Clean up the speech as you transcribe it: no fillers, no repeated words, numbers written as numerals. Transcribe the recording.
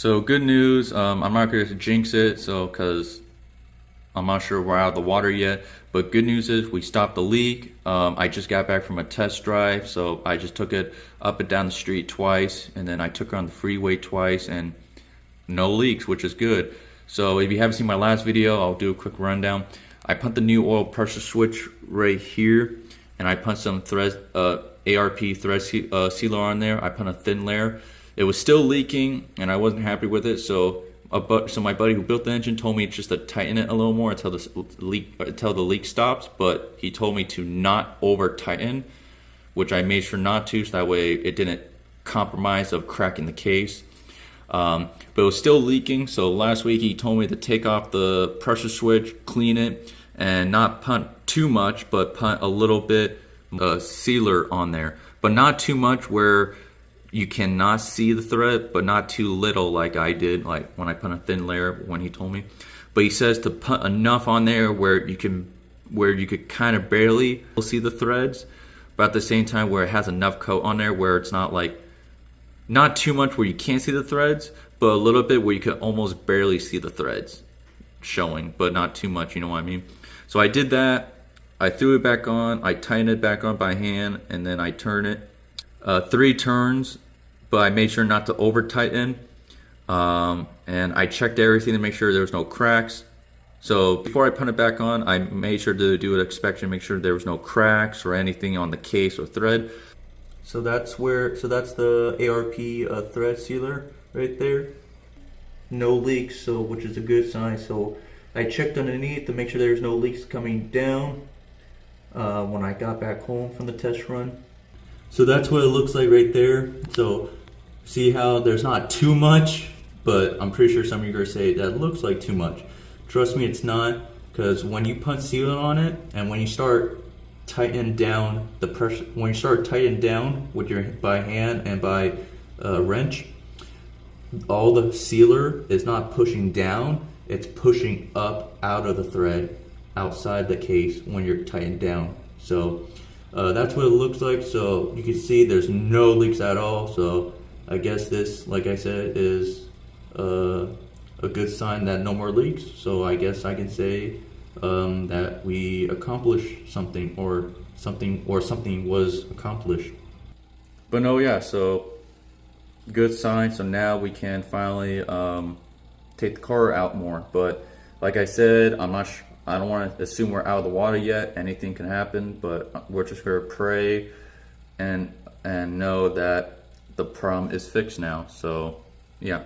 So good news. I'm not going to jinx it, so because I'm not sure we're out of the water yet. But good news is we stopped the leak. I just got back from a test drive, so I just took it up and down the street twice, and then I took her on the freeway twice, and no leaks, which is good. So if you haven't seen my last video, I'll do a quick rundown. I put the new oil pressure switch right here, and I put some thread, ARP thread sealer on there. I put a thin layer. It was still leaking, and I wasn't happy with it. So my buddy who built the engine told me just to tighten it a little more until the leak stops. But he told me to not over tighten, which I made sure not to, so that way it didn't compromise of cracking the case. But it was still leaking. So last week he told me to take off the pressure switch, clean it, and not punt too much, but punt a little bit sealer on there, but not too much where you cannot see the thread, but not too little like I did, like when I put a thin layer when he told me. But he says to put enough on there where you could kind of barely see the threads, but at the same time where it has enough coat on there where it's not like, not too much where you can't see the threads, but a little bit where you can almost barely see the threads showing, but not too much, you know what I mean? So I did that. I threw it back on, I tightened it back on by hand, and then I turned it 3 turns, but I made sure not to over tighten. And I checked everything to make sure there was no cracks. So before I put it back on, I made sure to do an inspection, make sure there was no cracks or anything on the case or thread. So that's the ARP thread sealer right there. No leaks, so which is a good sign. So I checked underneath to make sure there's no leaks coming down when I got back home from the test run. So that's what it looks like right there. So see how there's not too much, but I'm pretty sure some of you guys say that looks like too much. Trust me, it's not, because when you put sealant on it and when you start tightening down the pressure, when you start tightening down with your by hand and by wrench, all the sealer is not pushing down, it's pushing up out of the thread outside the case when you're tightening down. So that's what it looks like. So you can see there's no leaks at all. So I guess this, like I said, is a good sign that no more leaks. So I guess I can say that we accomplished something, or something was accomplished. But no, yeah, so good sign. So now we can finally take the car out more. But like I said, I don't want to assume we're out of the water yet. Anything can happen, but we're just gonna pray and know that the problem is fixed now. So yeah.